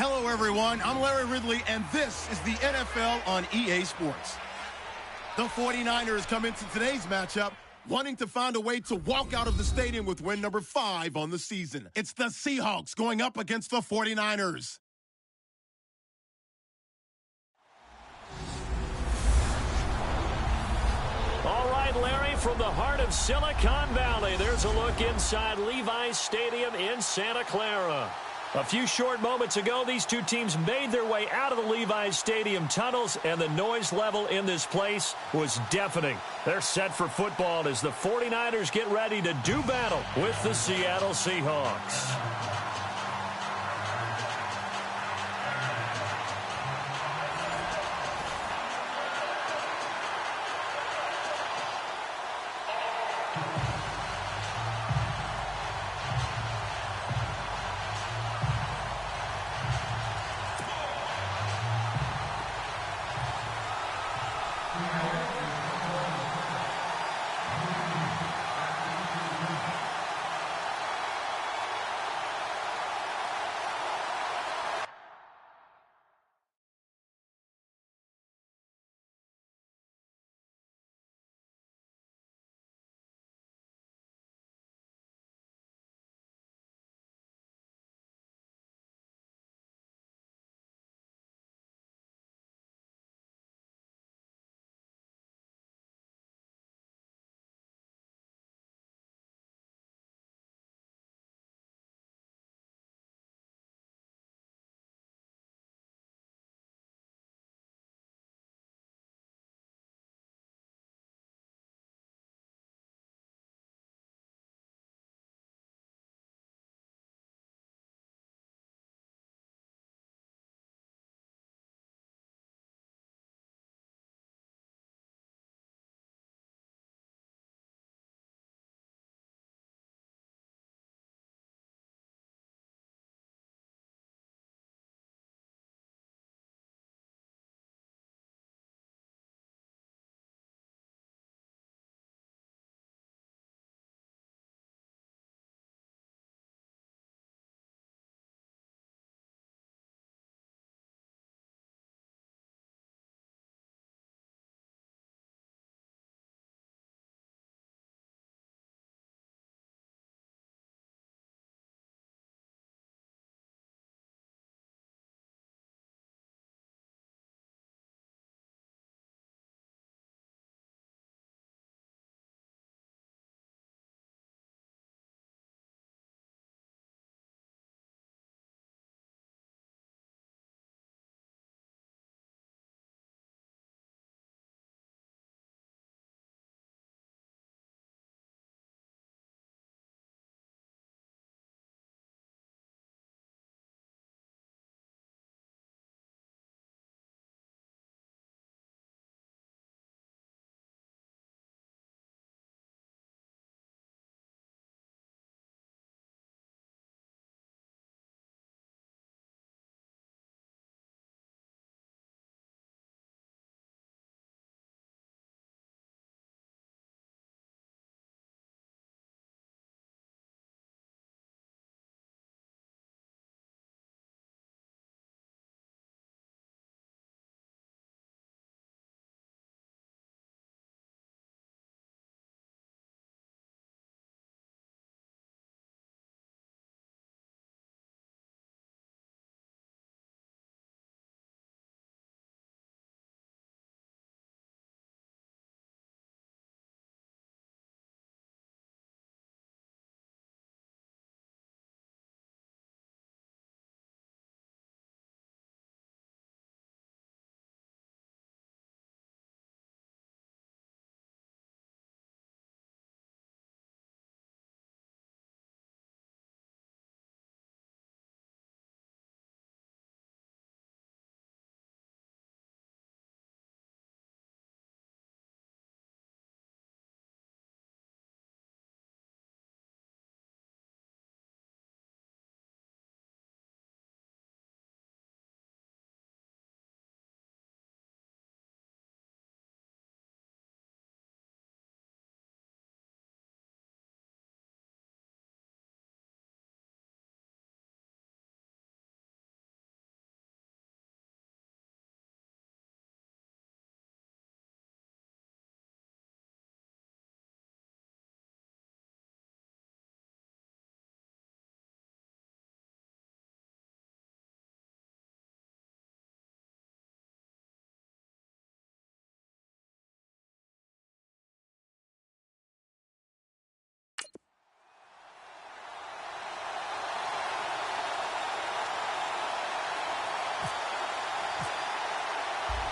Hello, everyone. I'm Larry Ridley, and this is the NFL on EA Sports. The 49ers come into today's matchup wanting to find a way to walk out of the stadium with win number 5 on the season. It's the Seahawks going up against the 49ers. All right, Larry, from the heart of Silicon Valley, there's a look inside Levi's Stadium in Santa Clara. A few short moments ago, these two teams made their way out of the Levi's Stadium tunnels, and the noise level in this place was deafening. They're set for football as the 49ers get ready to do battle with the Seattle Seahawks.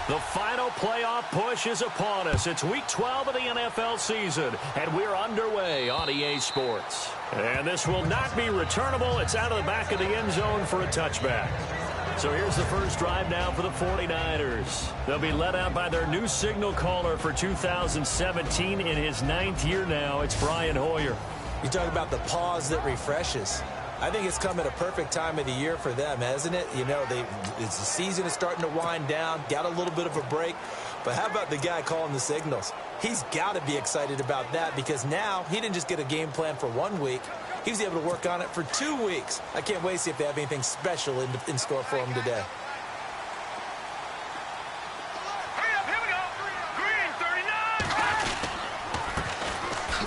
The final playoff push is upon us. It's Week 12 of the NFL season, and we're underway on EA Sports. And this will not be returnable. It's out of the back of the end zone for a touchback. So here's the first drive now for the 49ers. They'll be led out by their new signal caller for 2017 in his 9th year now. It's Brian Hoyer. You talk about the pause that refreshes. I think it's come at a perfect time of the year for them, hasn't it? You know, the season is starting to wind down, got a little bit of a break. But how about the guy calling the signals? He's got to be excited about that because now he didn't just get a game plan for 1 week. He was able to work on it for 2 weeks. I can't wait to see if they have anything special in store for him today.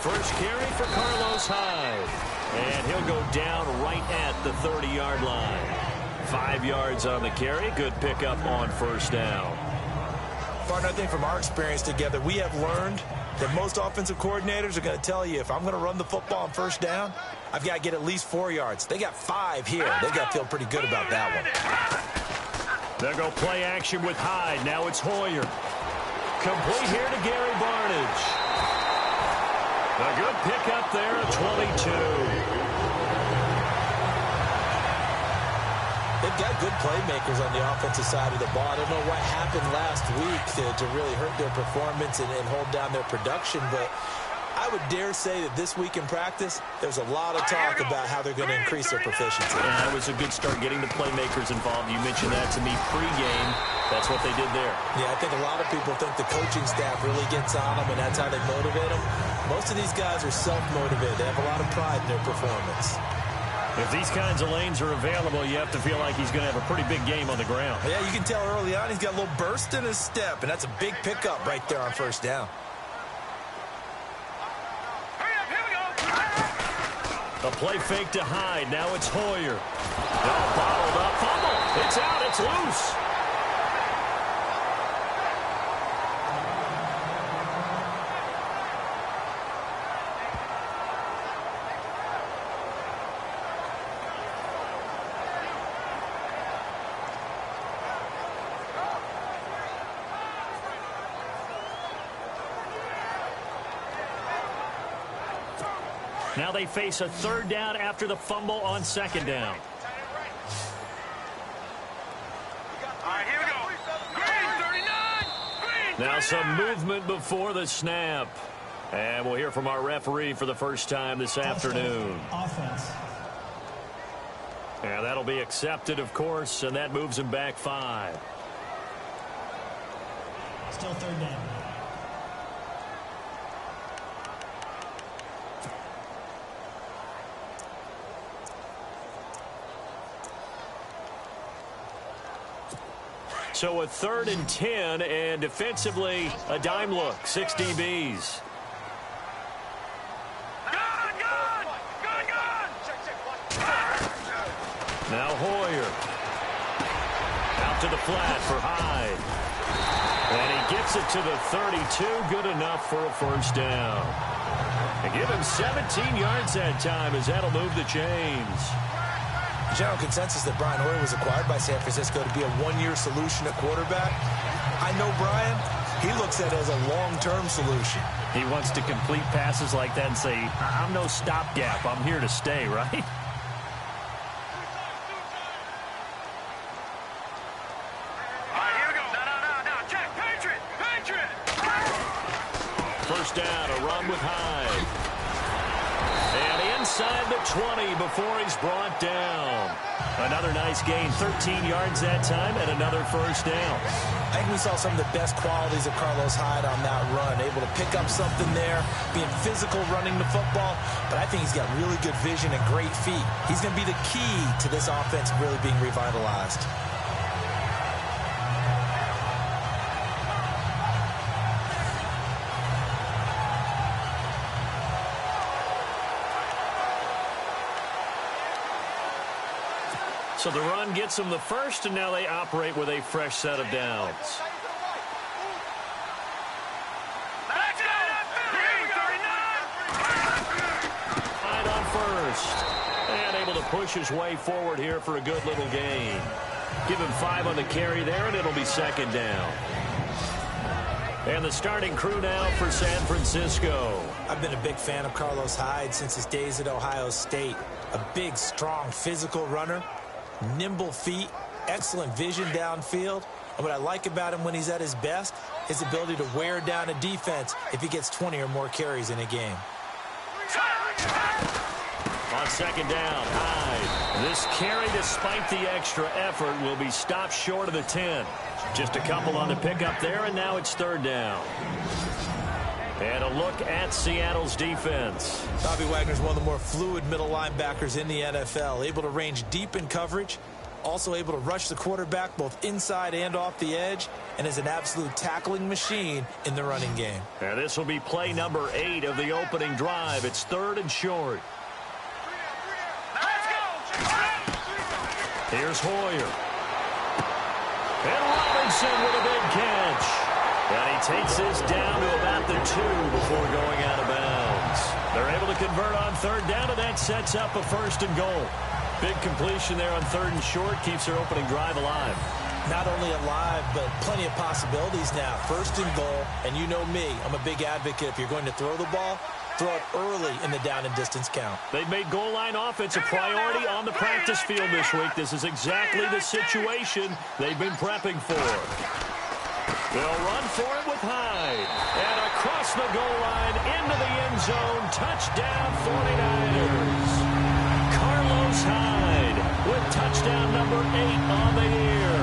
First carry for Carlos Hyde. And he'll go down right at the 30-yard line. 5 yards on the carry. Good pickup on first down. Partner, I think from our experience together, we have learned that most offensive coordinators are going to tell you if I'm going to run the football on first down, I've got to get at least 4 yards. They got 5 here. They've got to feel pretty good about that one. They'll go play action with Hyde. Now it's Hoyer. Complete here to Gary Barnidge. A good pickup there at 22. They've got good playmakers on the offensive side of the ball. I don't know what happened last week to really hurt their performance and hold down their production, but I would dare say that this week in practice, there's a lot of talk about how they're going to increase their proficiency. Yeah, that was a good start getting the playmakers involved. You mentioned that to me pregame. That's what they did there. Yeah, I think a lot of people think the coaching staff really gets on them, and that's how they motivate them. Most of these guys are self-motivated. They have a lot of pride in their performance. If these kinds of lanes are available, you have to feel like he's going to have a pretty big game on the ground. Yeah, you can tell early on he's got a little burst in his step, and that's a big pickup right there on first down. A play fake to Hyde. Now it's Hoyer. All bottled up. Fumble. It's out. It's loose. Now they face a third down after the fumble on second down. All right, here we go. Green, 39. Green, now some movement before the snap. And we'll hear from our referee for the first time this afternoon. Offense. And that'll be accepted, of course, and that moves him back 5. Still third down. So a 3rd and 10, and defensively, a dime look, 6 DBs. Now Hoyer. Out to the flat for Hyde. And he gets it to the 32, good enough for a first down. And give him 17 yards that time as that'll move the chains. General consensus that Brian Hoyer was acquired by San Francisco to be a one-year solution at quarterback. I know Brian, he looks at it as a long-term solution. He wants to complete passes like that and say, I'm no stopgap, I'm here to stay, right? Here we go. No. Check. Patriot. First down, a run with Hyde. And inside the 20 before he's brought down. Another nice gain, 13 yards that time, and another first down. I think we saw some of the best qualities of Carlos Hyde on that run. Able to pick up something there, being physical running the football. But I think he's got really good vision and great feet. He's going to be the key to this offense really being revitalized. So the run gets them the first, and now they operate with a fresh set of downs. Hyde on first. And able to push his way forward here for a good little gain. Give him 5 on the carry there, and it'll be second down. And the starting crew now for San Francisco. I've been a big fan of Carlos Hyde since his days at Ohio State. A big, strong, physical runner, nimble feet, excellent vision downfield. And what I like about him when he's at his best, his ability to wear down a defense if he gets 20 or more carries in a game. On second down, Hyde. This carry, despite the extra effort, will be stopped short of the 10. Just a couple on the pickup there, and now it's third down. And a look at Seattle's defense. Bobby Wagner's one of the more fluid middle linebackers in the NFL, able to range deep in coverage, also able to rush the quarterback both inside and off the edge, and is an absolute tackling machine in the running game. And this will be play number 8 of the opening drive. It's third and short. Here's Hoyer. And Robinson with a big catch. And he takes this down to about the 2 before going out of bounds. They're able to convert on third down, and that sets up a first and goal. Big completion there on third and short, keeps their opening drive alive. Not only alive, but plenty of possibilities now. First and goal, and you know me, I'm a big advocate. If you're going to throw the ball, throw it early in the down and distance count. They've made goal line offense a priority on the practice field this week. This is exactly the situation they've been prepping for. They'll run for it with Hyde. And across the goal line, into the end zone, touchdown 49ers. Carlos Hyde with touchdown number 8 on the year.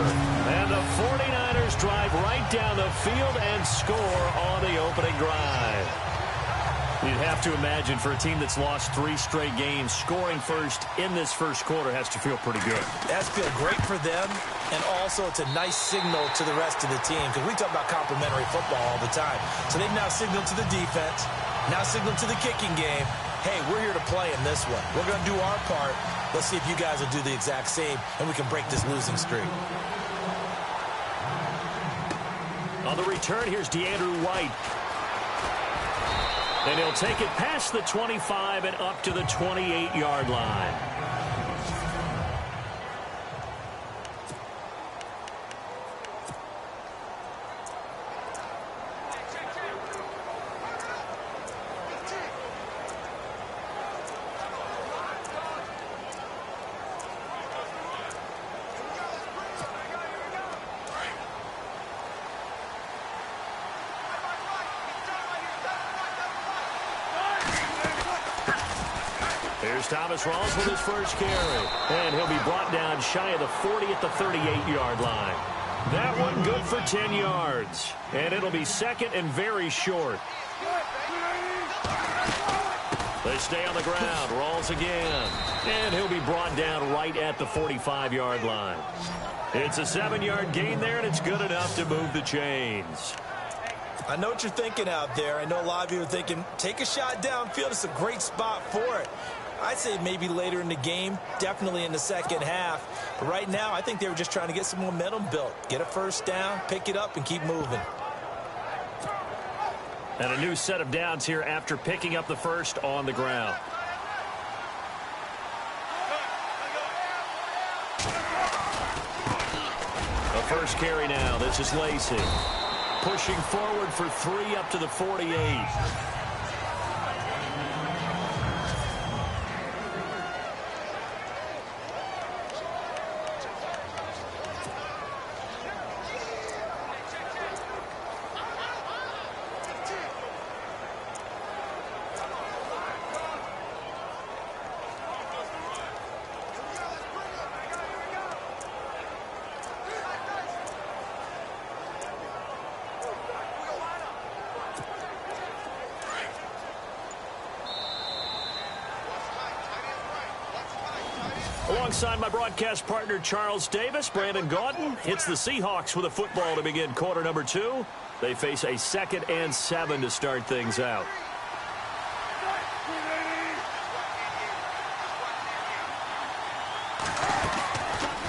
And the 49ers drive right down the field and score on the opening drive. You'd have to imagine for a team that's lost 3 straight games, scoring first in this first quarter has to feel pretty good. It has to feel great for them, and also it's a nice signal to the rest of the team, because we talk about complementary football all the time. So they've now signaled to the defense, now signaled to the kicking game, hey, we're here to play in this one. We're going to do our part. Let's see if you guys will do the exact same, and we can break this losing streak. On the return, here's DeAndre White. And he'll take it past the 25 and up to the 28-yard line. Here's Thomas Rawls with his first carry. And he'll be brought down shy of the 40 at the 38-yard line. That one good for 10 yards. And it'll be second and very short. They stay on the ground. Rawls again. And he'll be brought down right at the 45-yard line. It's a 7-yard gain there, and it's good enough to move the chains. I know what you're thinking out there. I know a lot of you are thinking, take a shot downfield. It's a great spot for it. I'd say maybe later in the game, definitely in the second half. But right now, I think they were just trying to get some momentum built. Get a first down, pick it up, and keep moving. And a new set of downs here after picking up the first on the ground. A first carry now. This is Lacey. Pushing forward for 3 up to the 48. Alongside my broadcast partner, Charles Davis, Brandon Gaudin hits the Seahawks with a football to begin quarter number 2. They face a 2nd and 7 to start things out.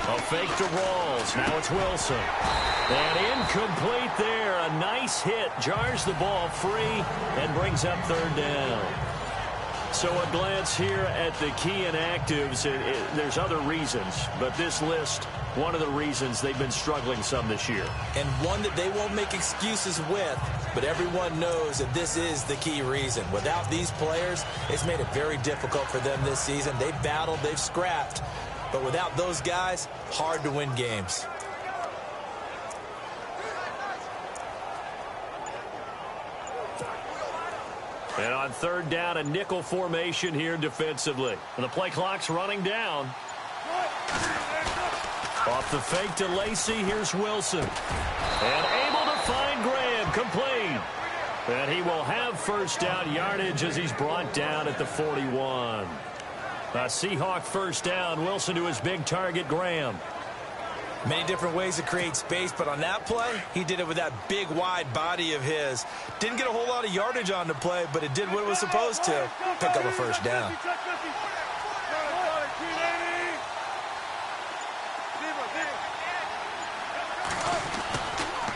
A fake to Rawls. Now it's Wilson. And incomplete there. A nice hit. Jars the ball free and brings up third down. So a glance here at the key inactives. There's other reasons, but this list, one of the reasons they've been struggling some this year. And one that they won't make excuses with, but everyone knows that this is the key reason. Without these players, it's made it very difficult for them this season. They've battled, they've scrapped, but without those guys, hard to win games. And on third down, a nickel formation here defensively. And the play clock's running down. Off the fake to Lacey, here's Wilson. And able to find Graham, complete. And he will have first down yardage as he's brought down at the 41. A Seahawk first down, Wilson to his big target, Graham. Many different ways to create space, but on that play, he did it with that big, wide body of his. Didn't get a whole lot of yardage on the play, but it did what it was supposed to. Pick up a first down.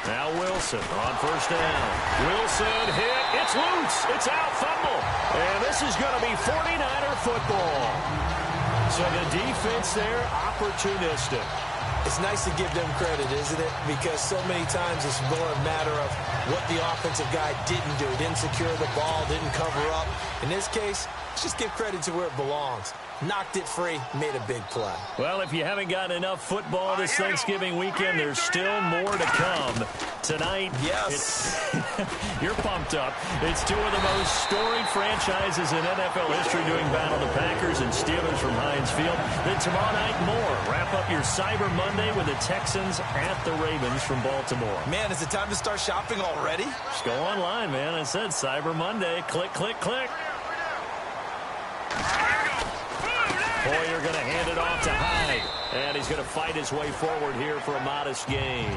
Now Wilson on first down. Wilson hit. It's loose. It's out. Fumble. And this is going to be 49er football. So the defense there, opportunistic. It's nice to give them credit, isn't it? Because so many times it's more a matter of what the offensive guy didn't do. Didn't secure the ball, didn't cover up. In this case, just give credit to where it belongs. Knocked it free, made a big play. Well, if you haven't gotten enough football this Thanksgiving weekend, there's still more to come. Tonight, yes, you're pumped up. It's two of the most storied franchises in NFL history doing battle, the Packers and Steelers from Heinz Field. Then tomorrow night, more. Wrap up your Cyber Monday with the Texans at the Ravens from Baltimore. Man, is it time to start shopping already? Just go online, man. I said Cyber Monday. Click, click, click. Hoyer going to hand it off to Hyde. And he's going to fight his way forward here for a modest gain.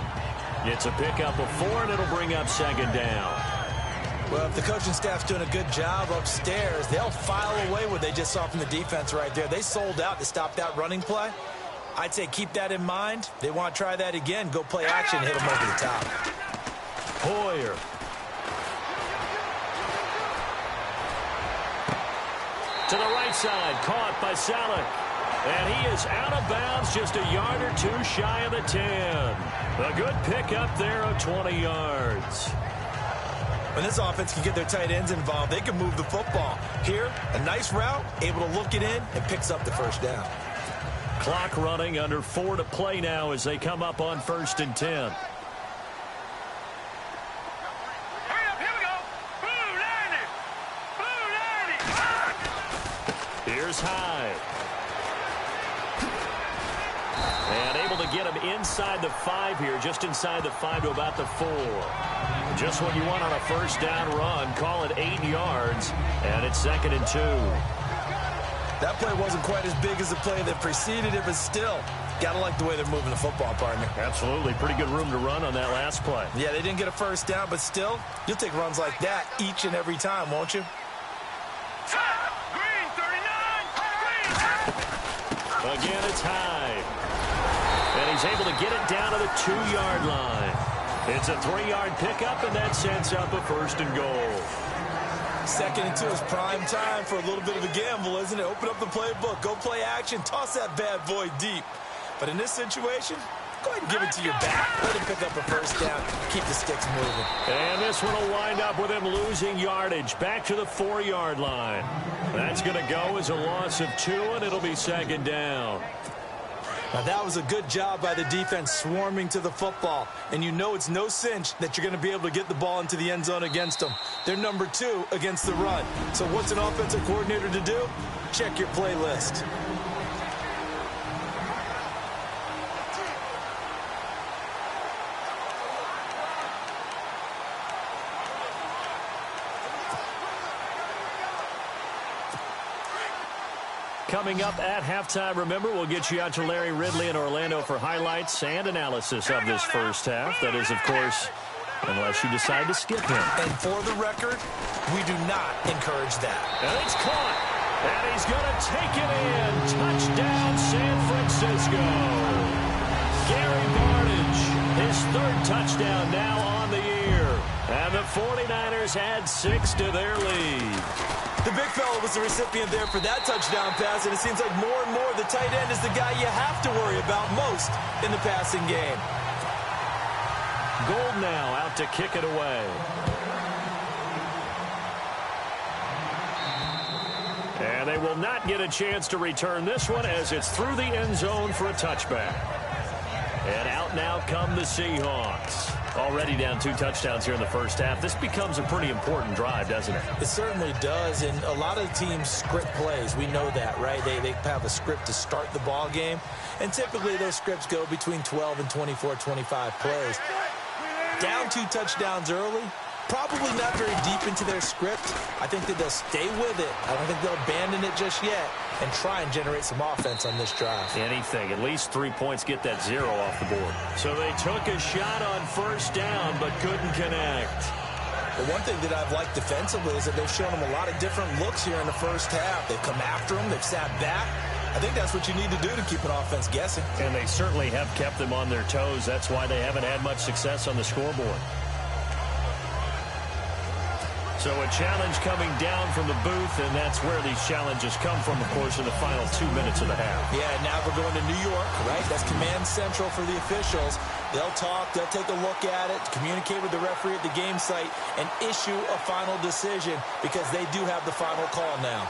It's a pickup of 4, and it'll bring up second down. Well, if the coaching staff's doing a good job upstairs, they'll file away what they just saw from the defense right there. They sold out to stop that running play. I'd say keep that in mind. They want to try that again. Go play action, hit them over the top. Hoyer. To the right side, caught by Salek. And he is out of bounds, just a yard or two shy of the 10. A good pickup there of 20 yards. When this offense can get their tight ends involved, they can move the football. Here, a nice route, able to look it in, and picks up the first down. Clock running, under 4 to play now as they come up on 1st and 10. Here's Hyde. And able to get him inside the 5 here, just inside the 5 to about the 4. Just what you want on a first down run. Call it 8 yards, and it's 2nd and 2. That play wasn't quite as big as the play that preceded it, but still, gotta like the way they're moving the football, partner. Absolutely. Pretty good room to run on that last play. Yeah, they didn't get a first down, but still, you'll take runs like that each and every time, won't you? Again, it's Hyde. And he's able to get it down to the 2-yard line. It's a 3-yard pickup, and that sets up a 1st and goal. 2nd and 2 is prime time for a little bit of a gamble, isn't it? Open up the playbook, go play action, toss that bad boy deep. But in this situation, go ahead and give it to your back. Let him pick up a first down, keep the sticks moving. And this one will wind up with him losing yardage back to the 4-yard line. That's going to go as a loss of 2, and it'll be 2nd down. Now, that was a good job by the defense swarming to the football. And you know it's no cinch that you're going to be able to get the ball into the end zone against them. They're number 2 against the run. So what's an offensive coordinator to do? Check your playlist. Coming up at halftime, remember, we'll get you out to Larry Ridley in Orlando for highlights and analysis of this first half. That is, of course, unless you decide to skip him. And for the record, we do not encourage that. And it's caught. And he's going to take it in. Touchdown, San Francisco. Gary Barnidge, his 3rd touchdown now on the year. And the 49ers add 6 to their lead. The big fella was the recipient there for that touchdown pass, and it seems like more and more the tight end is the guy you have to worry about most in the passing game. Gold now out to kick it away. And they will not get a chance to return this one as it's through the end zone for a touchback. And out now come the Seahawks. Already down 2 touchdowns here in the first half. This becomes a pretty important drive, doesn't it? It certainly does, and a lot of teams script plays. We know that, right? They have a script to start the ball game, and typically those scripts go between 12 and 24, 25 plays. Down 2 touchdowns early, probably not very deep into their script. I think that they'll stay with it. I don't think they'll abandon it just yet and try and generate some offense on this drive. Anything. At least 3 points, get that 0 off the board. So they took a shot on first down but couldn't connect. The one thing that I've liked defensively is that they've shown them a lot of different looks here in the first half. They've come after them. They've sat back. I think that's what you need to do to keep an offense guessing. And they certainly have kept them on their toes. That's why they haven't had much success on the scoreboard. So a challenge coming down from the booth, and that's where these challenges come from, of course, in the final 2 minutes of the half. Yeah, now we're going to New York, right? That's command central for the officials. They'll talk, they'll take a look at it, communicate with the referee at the game site, and issue a final decision because they do have the final call now.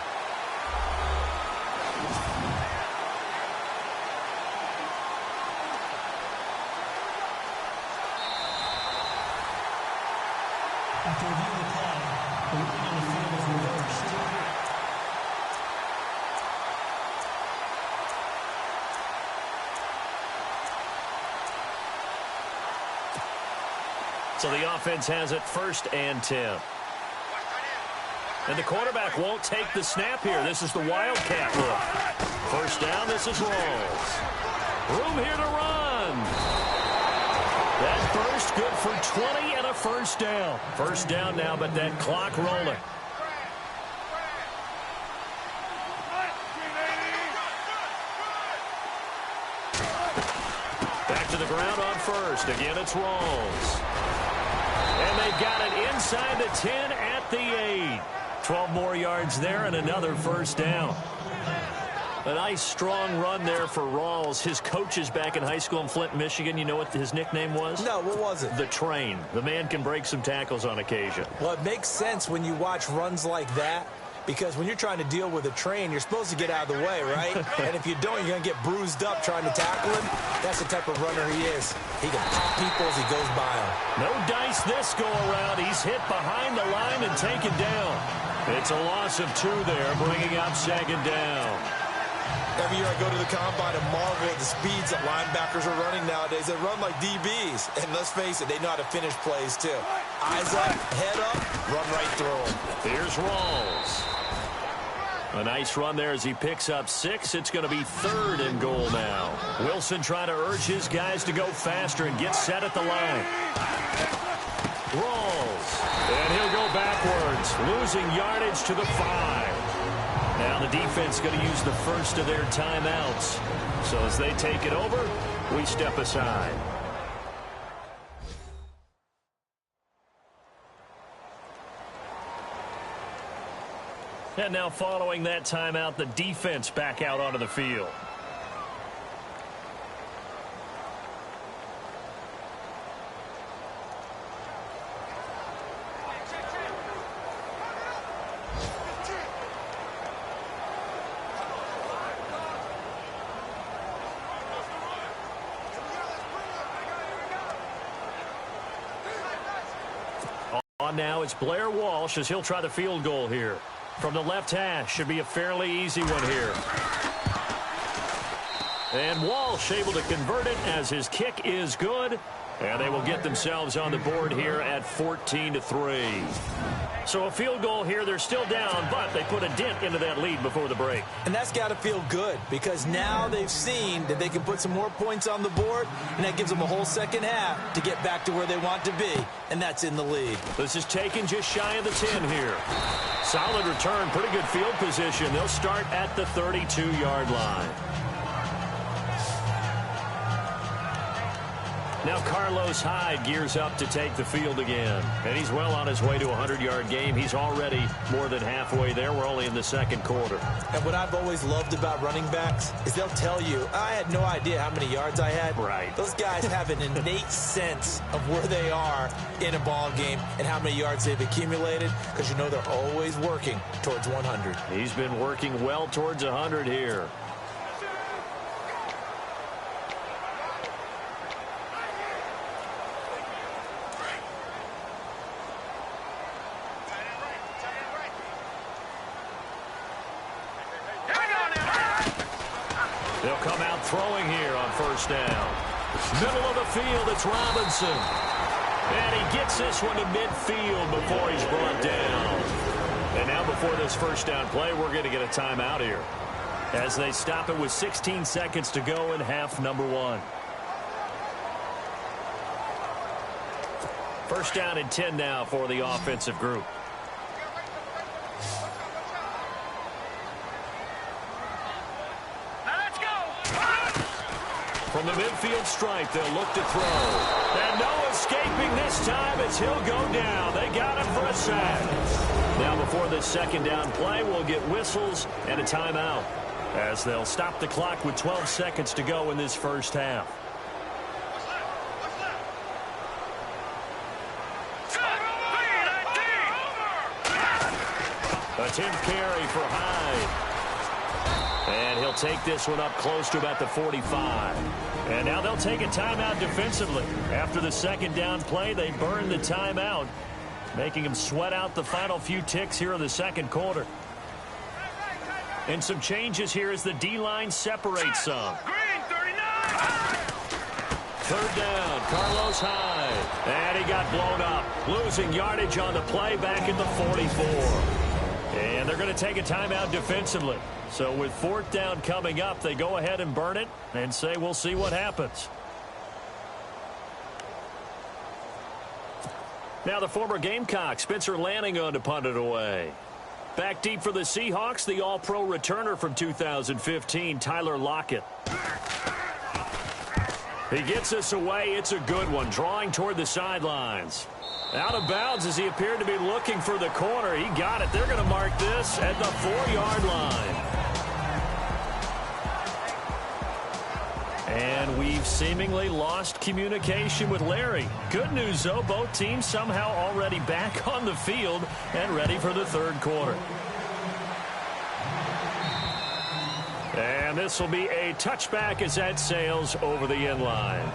After reviewing the play, the ruling on the field is reversed. So the offense has it 1st and 10. And the quarterback won't take the snap here. This is the Wildcat look. First down, this is Rawls. Room here to run. That burst good for 20 and a first down. First down now, but that clock rolling. Back to the ground on first. Again, it's Rawls. And they've got it inside the 10 at the 8. 12 more yards there and another first down. A nice, strong run there for Rawls. His coaches back in high school in Flint, Michigan, you know what his nickname was? No, what was it? The Train. The man can break some tackles on occasion. Well, it makes sense when you watch runs like that, because when you're trying to deal with a train, you're supposed to get out of the way, right? And if you don't, you're going to get bruised up trying to tackle him. That's the type of runner he is. He can pop people as he goes by him. No dice this go-around. He's hit behind the line and taken down. It's a loss of 2 there, bringing up 2nd down. Every year I go to the combine and marvel at the speeds that linebackers are running nowadays. They run like DBs. And let's face it, they know how to finish plays too. Eyes up, head up, run right through them. Here's Rawls. A nice run there as he picks up 6. It's going to be 3rd and goal now. Wilson trying to urge his guys to go faster and get set at the line. Rawls. And he'll go backwards, losing yardage to the 5. Now the defense going to use the first of their timeouts. So as they take it over, we step aside. And now following that timeout, the defense back out onto the field. On now, it's Blair Walsh as he'll try the field goal here. From the left hash, should be a fairly easy one here. And Walsh able to convert it as his kick is good. And they will get themselves on the board here at 14-3. So a field goal here. They're still down, but they put a dent into that lead before the break. And that's got to feel good because now they've seen that they can put some more points on the board, and that gives them a whole second half to get back to where they want to be, and that's in the lead. This is taken just shy of the 10 here. Solid return, pretty good field position. They'll start at the 32-yard line. Now Carlos Hyde gears up to take the field again. And he's well on his way to a 100-yard game. He's already more than halfway there. We're only in the second quarter. And what I've always loved about running backs is they'll tell you, I had no idea how many yards I had. Right. Those guys have an innate sense of where they are in a ball game and how many yards they've accumulated, because you know they're always working towards 100. He's been working well towards 100 here. They'll come out throwing here on first down. Middle of the field, it's Robinson. And he gets this one to midfield before he's brought down. And now before this first down play, we're going to get a timeout here, as they stop it with 16 seconds to go in half number 1. First down and 10 now for the offensive group. From the midfield stripe, they'll look to throw. And no escaping this time as he'll go down. They got him for a sack. Now before this second down play, we'll get whistles and a timeout, as they'll stop the clock with 12 seconds to go in this first half. Attempt carry for Hyde. And he'll take this one up close to about the 45. And now they'll take a timeout defensively. After the second down play, they burn the timeout, making them sweat out the final few ticks here in the second quarter. And some changes here as the D-line separates some. Third down, Carlos Hyde. And he got blown up, losing yardage on the play back at the 44. And they're going to take a timeout defensively. So with fourth down coming up, they go ahead and burn it and say we'll see what happens. Now the former Gamecock, Spencer Lanningham, to punt it away. Back deep for the Seahawks, the all-pro returner from 2015, Tyler Lockett. He gets this away. It's a good one, drawing toward the sidelines. Out of bounds as he appeared to be looking for the corner. He got it. They're going to mark this at the 4-yard line. And we've seemingly lost communication with Larry. Good news, though, both teams somehow already back on the field and ready for the third quarter. And this will be a touchback as that sails over the end line.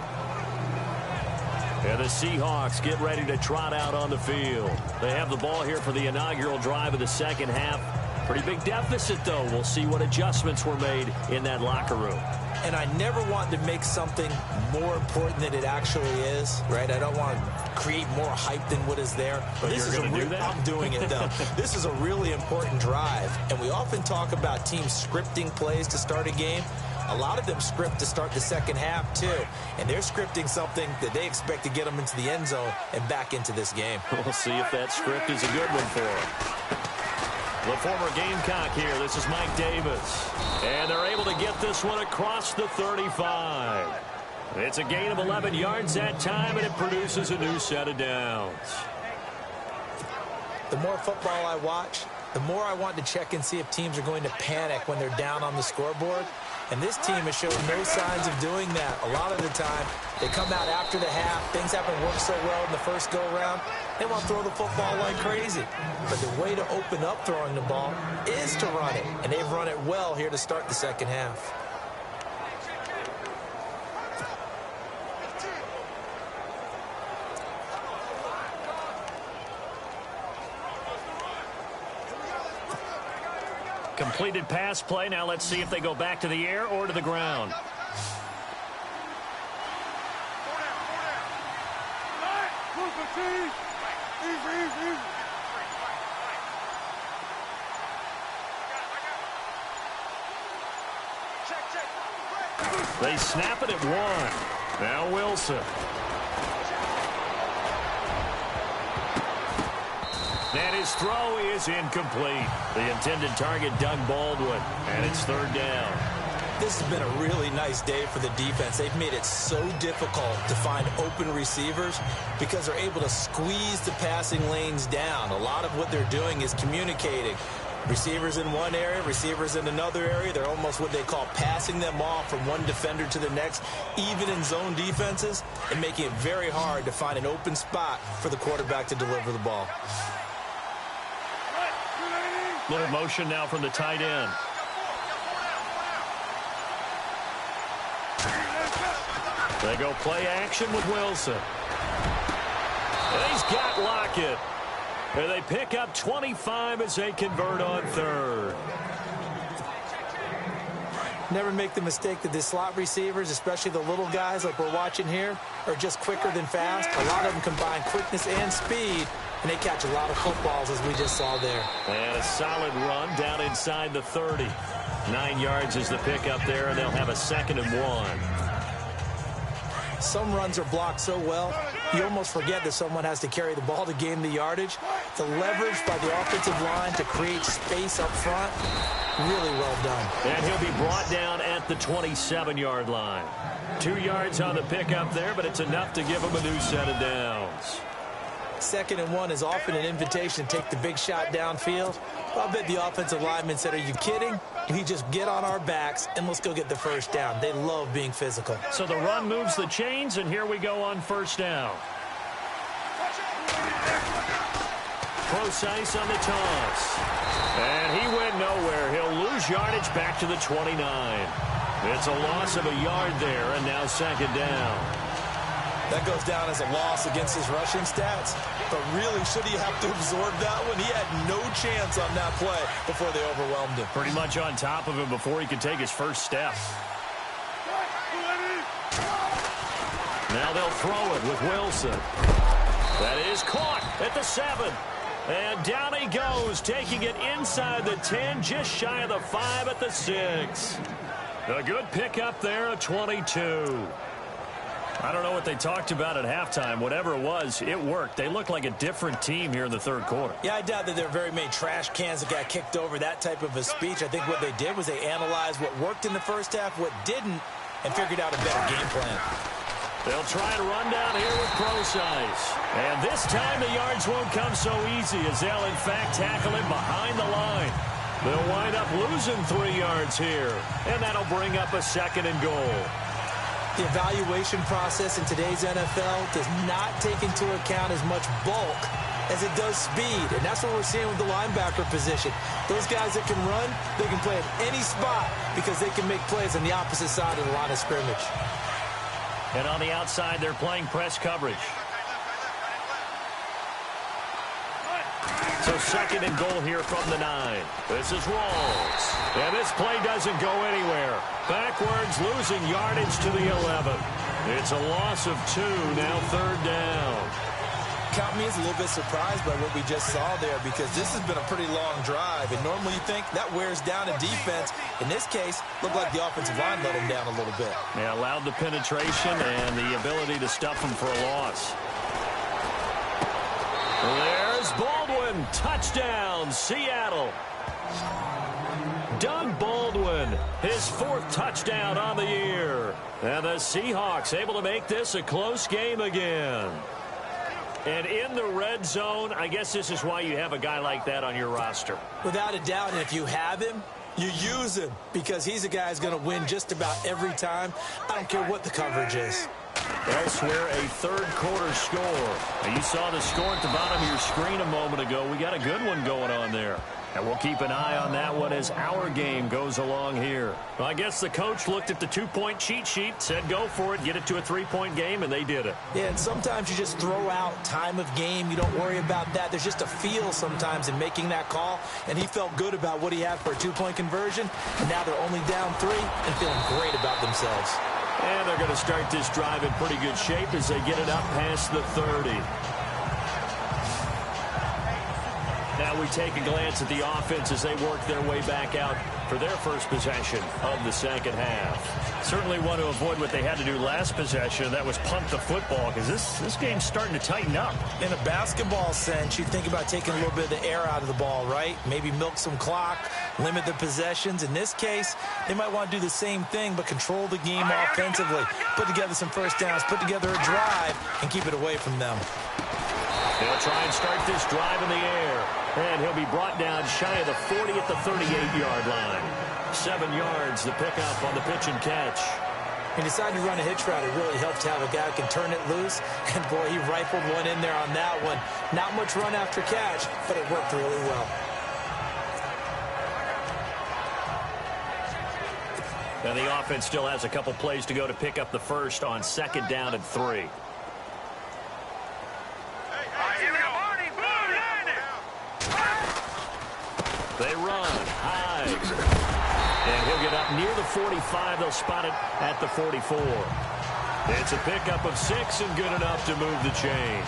And the Seahawks get ready to trot out on the field. They have the ball here for the inaugural drive of the second half. Pretty big deficit, though. We'll see what adjustments were made in that locker room. And I never want to make something more important than it actually is, right? I don't want to create more hype than what is there. But this is do that? I'm doing it, though. This is a really important drive. And we often talk about teams scripting plays to start a game. A lot of them script to start the second half, too. And they're scripting something that they expect to get them into the end zone and back into this game. We'll see if that script is a good one for them. The former Gamecock here. This is Mike Davis. And they're able to get this one across the 35. It's a gain of 11 yards that time, and it produces a new set of downs. The more football I watch, the more I want to check and see if teams are going to panic when they're down on the scoreboard. And this team has shown no signs of doing that. A lot of the time, they come out after the half. Things haven't worked so well in the first go-around. They want to throw the football like crazy. But the way to open up throwing the ball is to run it. And they've run it well here to start the second half. Completed pass play. Now let's see if they go back to the air or to the ground. They snap it at one. Now Wilson. And his throw is incomplete. The intended target, Doug Baldwin, and it's third down. This has been a really nice day for the defense. They've made it so difficult to find open receivers because they're able to squeeze the passing lanes down. A lot of what they're doing is communicating. Receivers in one area, receivers in another area. They're almost what they call passing them off from one defender to the next, even in zone defenses, and making it very hard to find an open spot for the quarterback to deliver the ball. Little motion now from the tight end. They go play action with Wilson. And he's got Lockett. And they pick up 25 as they convert on third. Never make the mistake that the slot receivers, especially the little guys like we're watching here, are just quicker than fast. A lot of them combine quickness and speed, and they catch a lot of footballs, as we just saw there. And a solid run down inside the 30. 9 yards is the pickup there, and they'll have a 2nd and 1. Some runs are blocked so well, you almost forget that someone has to carry the ball to gain the yardage. The leverage by the offensive line to create space up front, really well done. And he'll be brought down at the 27-yard line. 2 yards on the pickup there, but it's enough to give him a new set of downs. 2nd and 1 is often an invitation to take the big shot downfield. I bet the offensive lineman said, "Are you kidding? We just get on our backs and let's go get the first down." They love being physical. So the run moves the chains, and here we go on 1st down. Precise on the toss. And he went nowhere. He'll lose yardage back to the 29. It's a loss of a yard there, and now 2nd down. That goes down as a loss against his rushing stats. But really, should he have to absorb that one? He had no chance on that play before they overwhelmed him. Pretty much on top of him before he could take his first step. Now they'll throw it with Wilson. That is caught at the 7. And down he goes, taking it inside the 10, just shy of the 5 at the 6. A good pickup there, a 22. I don't know what they talked about at halftime. Whatever it was, it worked. They look like a different team here in the 3rd quarter. Yeah, I doubt that there are very many trash cans that got kicked over, that type of a speech. I think what they did was they analyzed what worked in the first half, what didn't, and figured out a better game plan. They'll try to run down here with Precise. And this time the yards won't come so easy as they'll, in fact, tackle him behind the line. They'll wind up losing 3 yards here. And that'll bring up a 2nd and goal. The evaluation process in today's NFL does not take into account as much bulk as it does speed. And that's what we're seeing with the linebacker position. Those guys that can run, they can play at any spot because they can make plays on the opposite side of the line of scrimmage. And on the outside, they're playing press coverage. So 2nd and goal here from the 9. This is Rawls. And this play doesn't go anywhere. Backwards, losing yardage to the 11. It's a loss of 2, now 3rd down. Count me as a little bit surprised by what we just saw there because this has been a pretty long drive. And normally you think that wears down a defense. In this case, looked like the offensive line let him down a little bit. Yeah, allowed the penetration and the ability to stuff him for a loss. There's Baldwin. Touchdown, Seattle. Doug Baldwin, his 4th touchdown on the year. And the Seahawks able to make this a close game again. And in the red zone, I guess this is why you have a guy like that on your roster. Without a doubt, and if you have him, you use him because he's a guy who's going to win just about every time. I don't care what the coverage is. Elsewhere, a 3rd quarter score. Now, you saw the score at the bottom of your screen a moment ago. We got a good one going on there. And we'll keep an eye on that one as our game goes along here. Well, I guess the coach looked at the 2-point cheat sheet, said go for it, get it to a 3-point game, and they did it. Yeah, and sometimes you just throw out time of game. You don't worry about that. There's just a feel sometimes in making that call, and he felt good about what he had for a 2-point conversion, and now they're only down 3 and feeling great about themselves. And they're going to start this drive in pretty good shape as they get it up past the 30. Now Now we take a glance at the offense as they work their way back out for their first possession of the second half. Certainly want to avoid what they had to do last possession. That was punt the football, because this game's starting to tighten up. In a basketball sense, you think about taking a little bit of the air out of the ball, right? Maybe milk some clock, limit the possessions. In this case, they might want to do the same thing, but control the game offensively. Put together some first downs, put together a drive, and keep it away from them. They'll try and start this drive in the air. And he'll be brought down shy of the 40 at the 38-yard line. 7 yards, the pickup on the pitch and catch. He decided to run a hitch route. It really helped to have a guy who can turn it loose. And, boy, he rifled one in there on that one. Not much run after catch, but it worked really well. And the offense still has a couple plays to go to pick up the first on 2nd down and 3. They run high. And he'll get up near the 45. They'll spot it at the 44. It's a pickup of 6 and good enough to move the chains.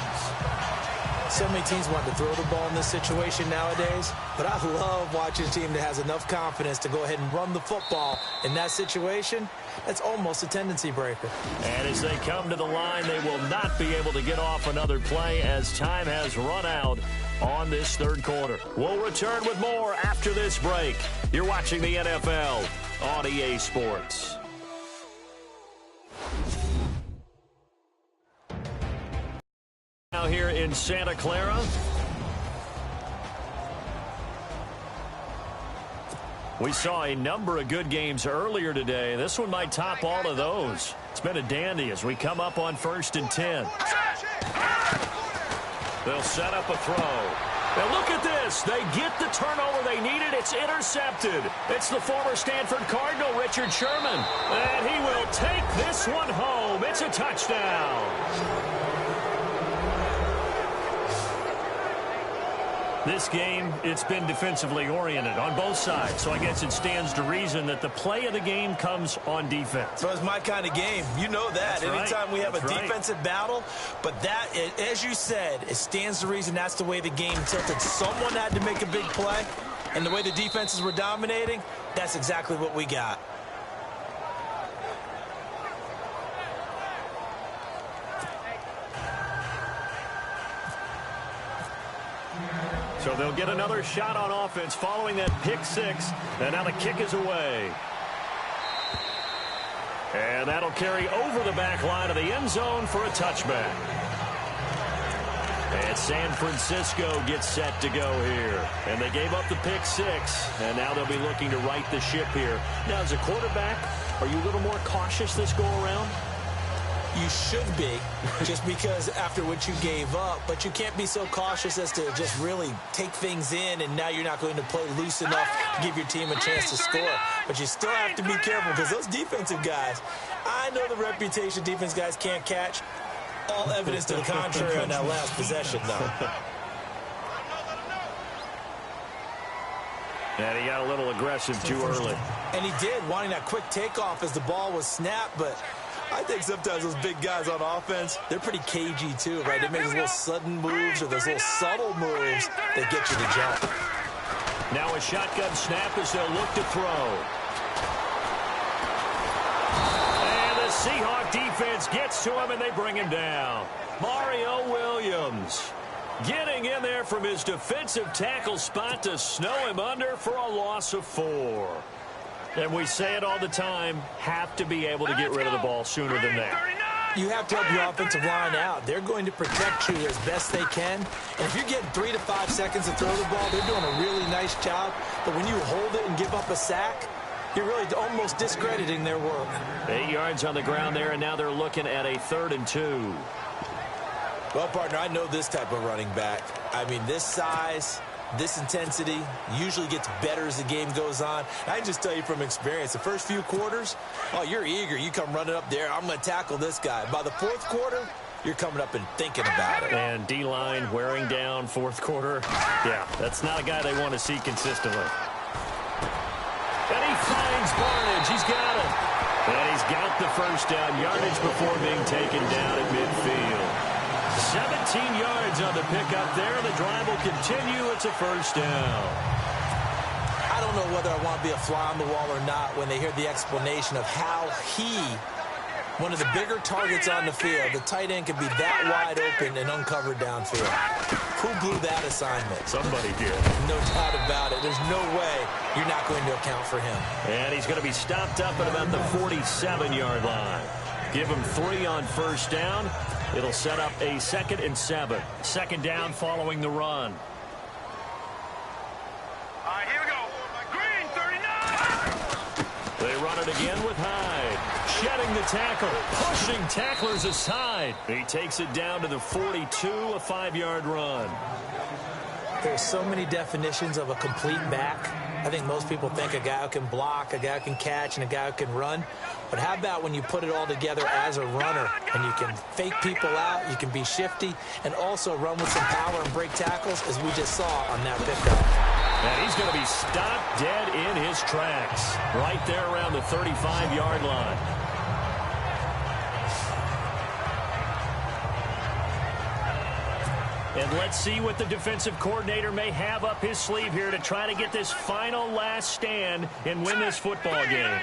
So many teams want to throw the ball in this situation nowadays, but I love watching a team that has enough confidence to go ahead and run the football. In that situation, that's almost a tendency breaker. And as they come to the line, they will not be able to get off another play as time has run out on this 3rd quarter. We'll return with more after this break. You're watching the NFL on EA Sports. Now here in Santa Clara. We saw a number of good games earlier today. This one might top all of those. It's been a dandy as we come up on 1st and 10. They'll set up a throw. Now look at this. They get the turnover they needed. It's intercepted. It's the former Stanford Cardinal, Richard Sherman. And he will take this one home. It's a touchdown. This game, it's been defensively oriented on both sides, so I guess it stands to reason that the play of the game comes on defense. So it's my kind of game. You know that. Anytime we have a defensive battle, but that, as you said, it stands to reason that's the way the game tilted. Someone had to make a big play, and the way the defenses were dominating, that's exactly what we got. So they'll get another shot on offense following that pick 6. And now the kick is away. And that'll carry over the back line of the end zone for a touchback. And San Francisco gets set to go here. And they gave up the pick 6. And now they'll be looking to right the ship here. Now, as a quarterback, are you a little more cautious this go-around? You should be, just because after what you gave up. But you can't be so cautious as to just really take things in, and now you're not going to play loose enough to give your team a chance to score. But you still have to be careful, because those defensive guys, I know the reputation defense guys can't catch. All evidence to the contrary on that last possession, though. And he got a little aggressive too early. And he did, wanting that quick takeoff as the ball was snapped, but I think sometimes those big guys on offense, they're pretty cagey too, right? They make those little sudden moves or those little subtle moves that get you to jump. Now a shotgun snap as they'll look to throw. And the Seahawk defense gets to him and they bring him down. Mario Williams getting in there from his defensive tackle spot to snow him under for a loss of 4. And we say it all the time, have to be able to get rid of the ball sooner than that. You have to help your offensive line out. They're going to protect you as best they can. And if you're getting 3 to 5 seconds to throw the ball, they're doing a really nice job. But when you hold it and give up a sack, you're really almost discrediting their work. 8 yards on the ground there, and now they're looking at a 3rd and 2. Well, partner, I know this type of running back. I mean, this size, this intensity usually gets better as the game goes on. I can just tell you from experience, the first few quarters, oh, you're eager. You come running up there, I'm going to tackle this guy. By the 4th quarter, you're coming up and thinking about it. And D-line wearing down 4th quarter. Yeah, that's not a guy they want to see consistently. And he finds Barnage. He's got it. And he's got the first down yardage before being taken down at midfield. 17 yards on the pickup there. The drive will continue. It's a first down. I don't know whether I want to be a fly on the wall or not when they hear the explanation of how one of the bigger targets on the field, the tight end can be that wide open and uncovered downfield. Who blew that assignment? Somebody did. No doubt about it. There's no way you're not going to account for him. And he's going to be stopped up at about the 47-yard line. Give him 3 on first down. It'll set up a 2nd and 7. Second down following the run. All right, here we go. Green, 39. They run it again with Hyde. Shedding the tackle. Pushing tacklers aside. He takes it down to the 42, a 5-yard run. There's so many definitions of a complete back. I think most people think a guy who can block, a guy who can catch, and a guy who can run. But how about when you put it all together as a runner and you can fake people out, you can be shifty, and also run with some power and break tackles, as we just saw on that pickup. And he's going to be stopped dead in his tracks. Right there around the 35-yard line. And let's see what the defensive coordinator may have up his sleeve here to try to get this final last stand and win this football game.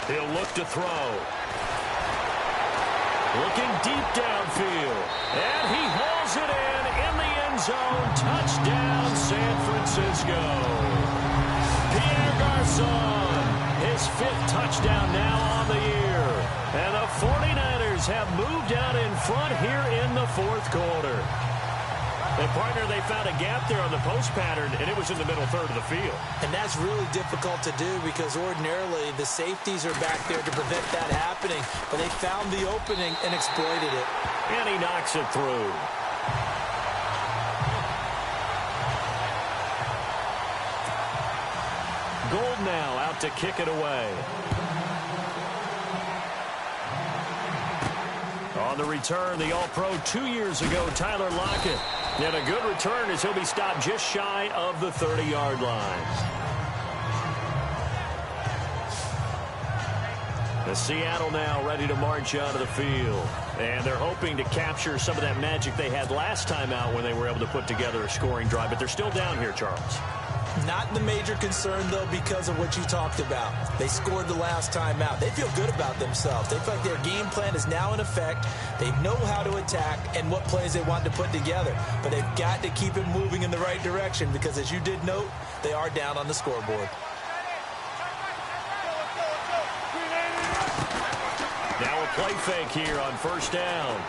He'll look to throw. Looking deep downfield. And he hauls it in the end zone. Touchdown, San Francisco. Pierre Garçon, his 5th touchdown now on the year. And the 49ers have moved out in front here in the 4th quarter. And, partner, they found a gap there on the post pattern, and it was in the middle third of the field. And that's really difficult to do because ordinarily the safeties are back there to prevent that happening. But they found the opening and exploited it. And he knocks it through. Gold now out to kick it away. On the return, the All-Pro 2 years ago, Tyler Lockett. And a good return as he'll be stopped just shy of the 30-yard line. The Seattle now ready to march out of the field. And they're hoping to capture some of that magic they had last time out when they were able to put together a scoring drive. But they're still down here, Charles. Not the major concern, though, because of what you talked about. They scored the last time out. They feel good about themselves. They feel like their game plan is now in effect. They know how to attack and what plays they want to put together. But they've got to keep it moving in the right direction because, as you did note, they are down on the scoreboard. Now a play fake here on first down.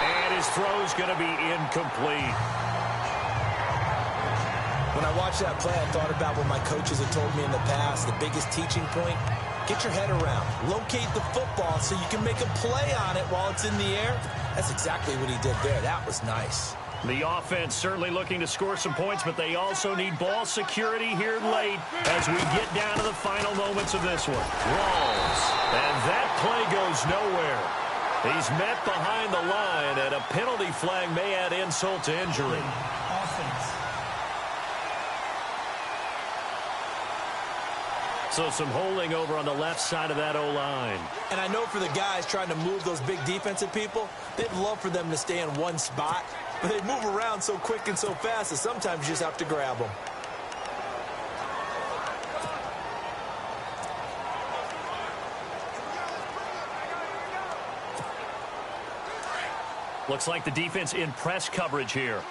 And his throw's going to be incomplete. When I watched that play, I thought about what my coaches have told me in the past. The biggest teaching point, get your head around. Locate the football so you can make a play on it while it's in the air. That's exactly what he did there. That was nice. The offense certainly looking to score some points, but they also need ball security here late as we get down to the final moments of this one. Rawls. And that play goes nowhere. He's met behind the line, and a penalty flag may add insult to injury. Offense. So some holding over on the left side of that O-line. And I know for the guys trying to move those big defensive people, they'd love for them to stay in one spot. But they move around so quick and so fast that sometimes you just have to grab them. Looks like the defense in press coverage here.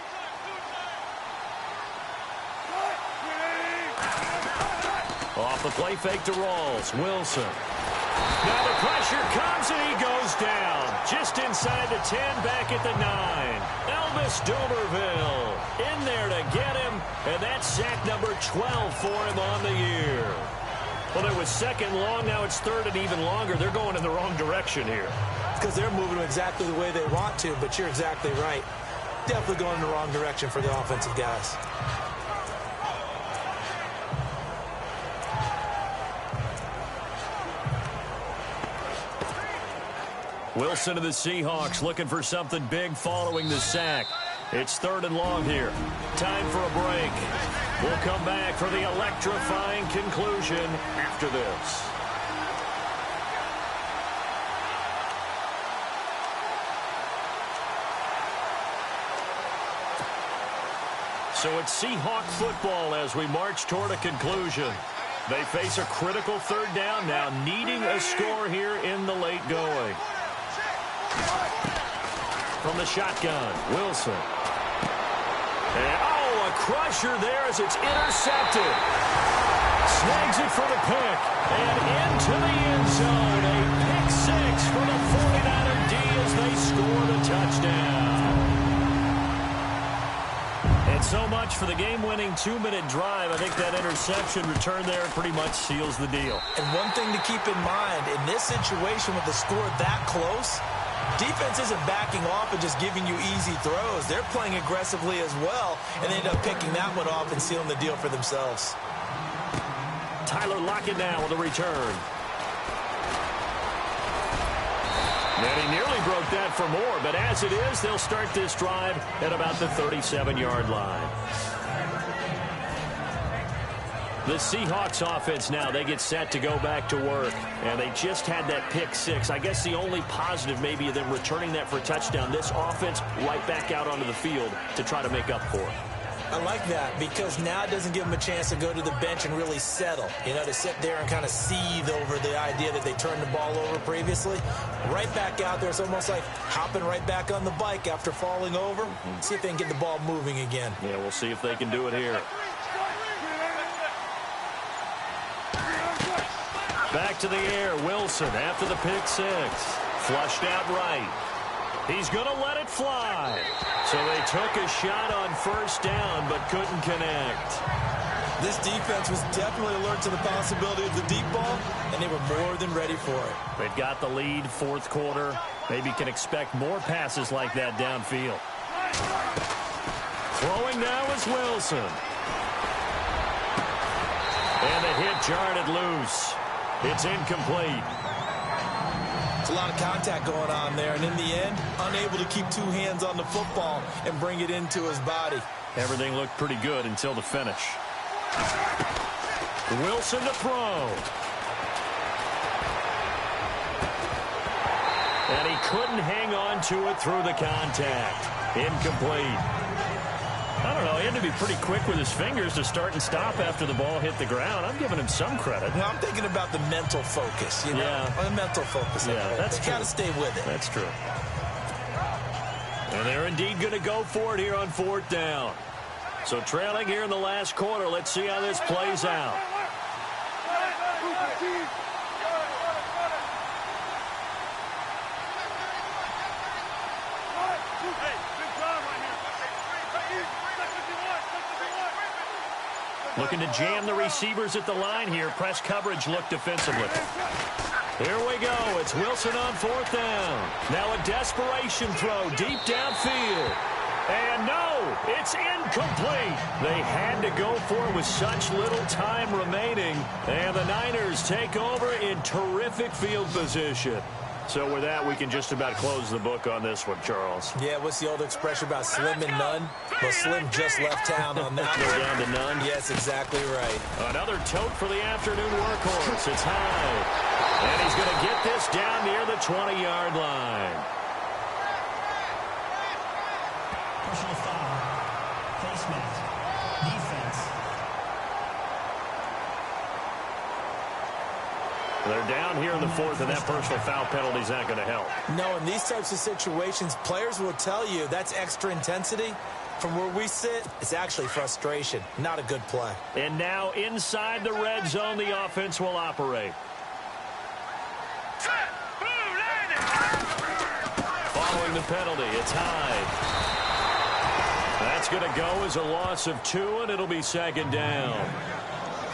Off the play fake to Rawls. Wilson. Now the pressure comes and he goes down. Just inside the 10, back at the 9. Elvis Dumerville in there to get him. And that's sack number 12 for him on the year. Well, it was second long. Now it's third and even longer. They're going in the wrong direction here. It's because they're moving exactly the way they want to, but you're exactly right. Definitely going in the wrong direction for the offensive guys. Wilson of the Seahawks looking for something big following the sack. It's third and long here. Time for a break. We'll come back for the electrifying conclusion after this. So it's Seahawk football as we march toward a conclusion. They face a critical third down now, needing a score here in the late going. From the shotgun, Wilson. And, a crusher there as it's intercepted. Snags it for the pick. And into the end zone. A pick six for the 49er D as they score the touchdown. And so much for the game-winning 2-minute drive. I think that interception return there pretty much seals the deal. And one thing to keep in mind, in this situation with the score that close, defense isn't backing off and just giving you easy throws. They're playing aggressively as well, and they end up picking that one off and sealing the deal for themselves. Tyler Lockett now with a return. And he nearly broke that for more, but as it is, they'll start this drive at about the 37-yard line. The Seahawks offense now, they get set to go back to work. And they just had that pick six. I guess the only positive maybe of them returning that for a touchdown. This offense right back out onto the field to try to make up for it. I like that because now it doesn't give them a chance to go to the bench and really settle. To sit there and kind of seethe over the idea that they turned the ball over previously. Right back out there, it's almost like hopping right back on the bike after falling over. See if they can get the ball moving again. Yeah, we'll see if they can do it here. Back to the air, Wilson after the pick six. Flushed out right. He's going to let it fly. So they took a shot on first down but couldn't connect. This defense was definitely alert to the possibility of the deep ball, and they were more than ready for it. They've got the lead, fourth quarter. Maybe can expect more passes like that downfield. Throwing now is Wilson. And the hit jarred it loose. It's incomplete. It's a lot of contact going on there, and in the end, unable to keep two hands on the football and bring it into his body. Everything looked pretty good until the finish. Wilson to throw. And he couldn't hang on to it through the contact. Incomplete. I don't know, he had to be pretty quick with his fingers to start and stop after the ball hit the ground. I'm giving him some credit. Now, I'm thinking about the mental focus, Yeah. The mental focus. Yeah, that's true. Got to stay with it. That's true. And they're indeed going to go for it here on fourth down. So trailing here in the last quarter. Let's see how this plays out. Looking to jam the receivers at the line here. Press coverage look defensively. Here we go. It's Wilson on fourth down. Now a desperation throw deep downfield. And no, it's incomplete. They had to go for it with such little time remaining. And the Niners take over in terrific field position. So with that, we can just about close the book on this one, Charles. Yeah, what's the old expression about slim and none? Well, Slim just left town on that Go one. down to none. Yes, exactly right. Another tote for the afternoon workhorse. It's high. And he's going to get this down near the 20-yard line. Personal foul. Face mask. Defense. They're down here in the fourth, and that personal foul penalty is not going to help. No, in these types of situations, players will tell you that's extra intensity. From where we sit, it's actually frustration. Not a good play. And now inside the red zone, the offense will operate. Following the penalty, it's high. That's going to go as a loss of 2, and it'll be second down.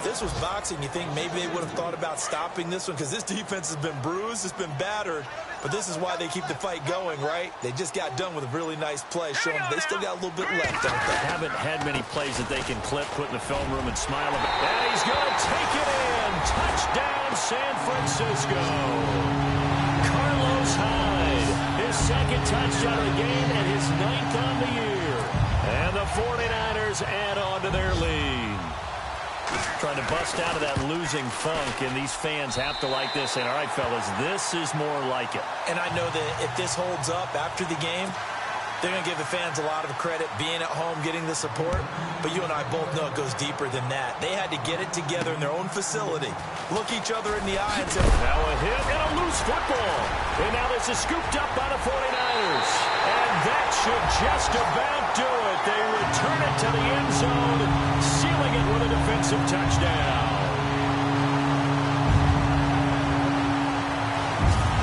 If this was boxing, you think maybe they would have thought about stopping this one because this defense has been bruised, it's been battered, but this is why they keep the fight going, right? They just got done with a really nice play, showing they still got a little bit left, don't they? Haven't had many plays that they can clip, put in the film room, and smile about. And he's going to take it in. Touchdown, San Francisco. Carlos Hyde, his second touchdown of the game and his 9th on the year. And the 49ers add on to their lead. Trying to bust out of that losing funk, and these fans have to like this. And all right, fellas, this is more like it. And I know that if this holds up after the game, They're going to give the fans a lot of credit being at home, getting the support. But you and I both know it goes deeper than that. They had to get it together in their own facility, look each other in the eye and say, now a hit and a loose football. And now this is scooped up by the 49ers. And that should just about do it. They return it to the end zone, sealing it with a defensive touchdown.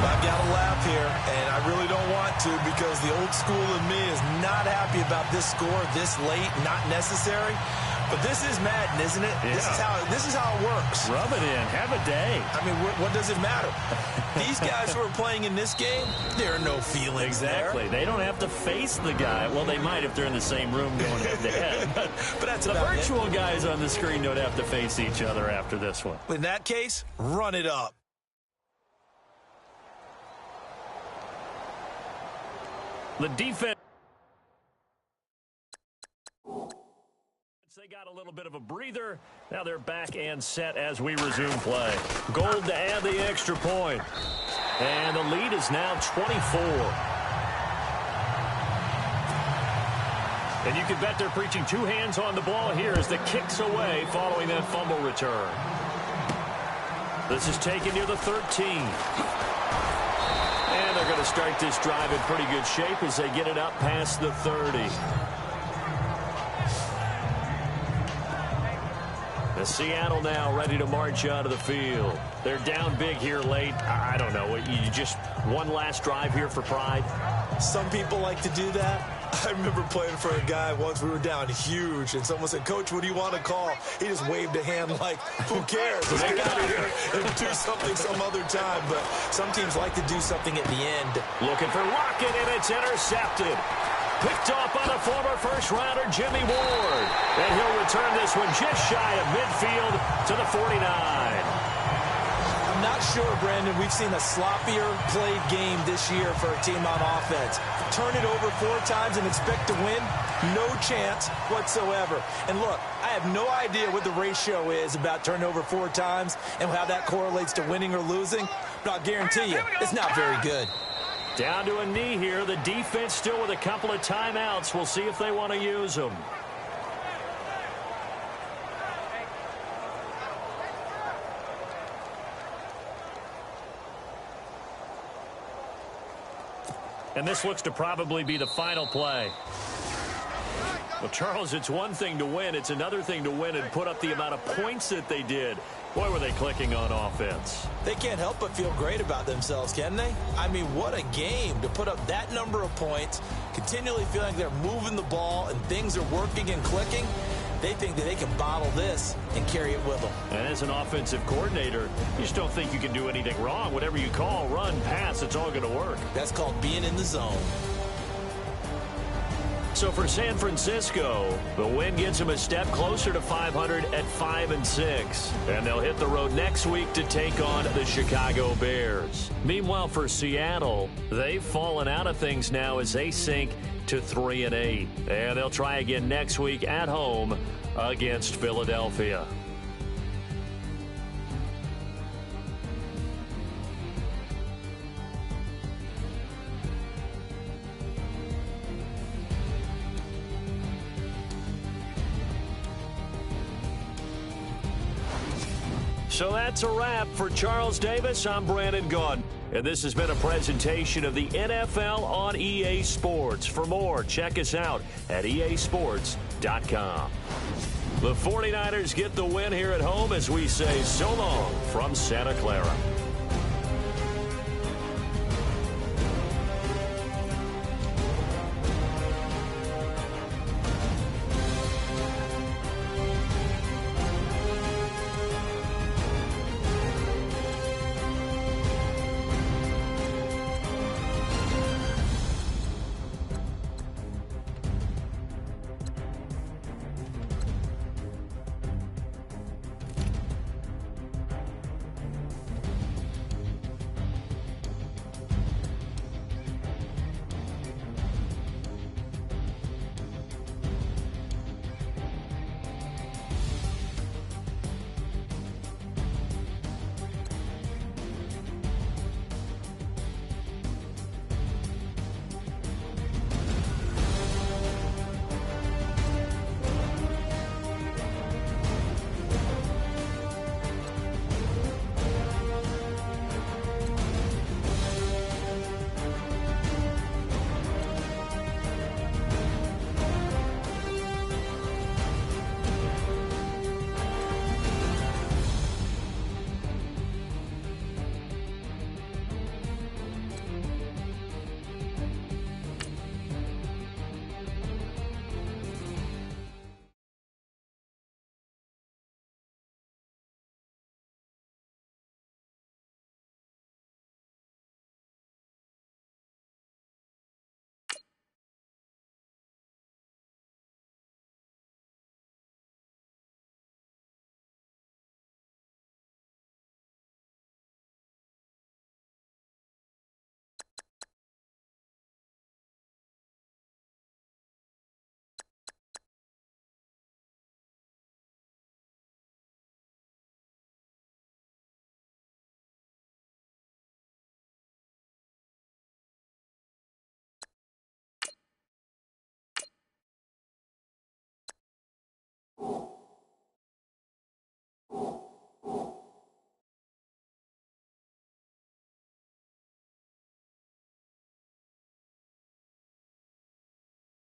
I've got to laugh here, and I really don't want to because the old school in me is not happy about this score this late, not necessary. But this is Madden, isn't it? Yeah. This is how it works. Rub it in. Have a day. I mean, what does it matter? These guys who are playing in this game, there are no feelings exactly. there. They don't have to face the guy. Well, they might if they're in the same room going head-to-head. But that's the virtual guys on the screen don't have to face each other after this one. In that case, run it up. The defense, they got a little bit of a breather. Now they're back and set as we resume play. Gold to add the extra point. And the lead is now 24. And you can bet they're preaching two hands on the ball here as the kick's away following that fumble return. This is taken near the 13. And they're going to start this drive in pretty good shape as they get it up past the 30. The Seattle now ready to march out of the field. They're down big here late. I don't know. You just one last drive here for pride? Some people like to do that. I remember playing for a guy once. We were down huge, and someone said, "Coach, what do you want to call?" He just waved a hand like, who cares? Let's get out of here and do something some other time. But some teams like to do something at the end. Looking for Lockett, and it's intercepted. Picked off by the former first-rounder Jimmy Ward. And he'll return this one just shy of midfield to the 49. I'm not sure, Brandon, we've seen a sloppier played game this year for a team on offense. Turn it over 4 times and expect to win? No chance whatsoever. And look, I have no idea what the ratio is about turning over 4 times and how that correlates to winning or losing, but I'll guarantee you it's not very good. Down to a knee here. The defense still with a couple of timeouts. We'll see if they want to use them. And this looks to probably be the final play. Well, Charles, it's one thing to win. It's another thing to win and put up the amount of points that they did. Boy, were they clicking on offense. They can't help but feel great about themselves, can they? I mean, what a game to put up that number of points, continually feeling like they're moving the ball and things are working and clicking. They think that they can bottle this and carry it with them. And as an offensive coordinator, you just don't think you can do anything wrong. Whatever you call, run, pass, it's all going to work. That's called being in the zone. So for San Francisco, the win gets them a step closer to 500 at 5-6. And they'll hit the road next week to take on the Chicago Bears. Meanwhile, for Seattle, they've fallen out of things now as they sink to 3-8. And they'll try again next week at home against Philadelphia. So that's a wrap. For Charles Davis, I'm Brandon Gaudin. And this has been a presentation of the NFL on EA Sports. For more, check us out at easports.com. The 49ers get the win here at home as we say so long from Santa Clara.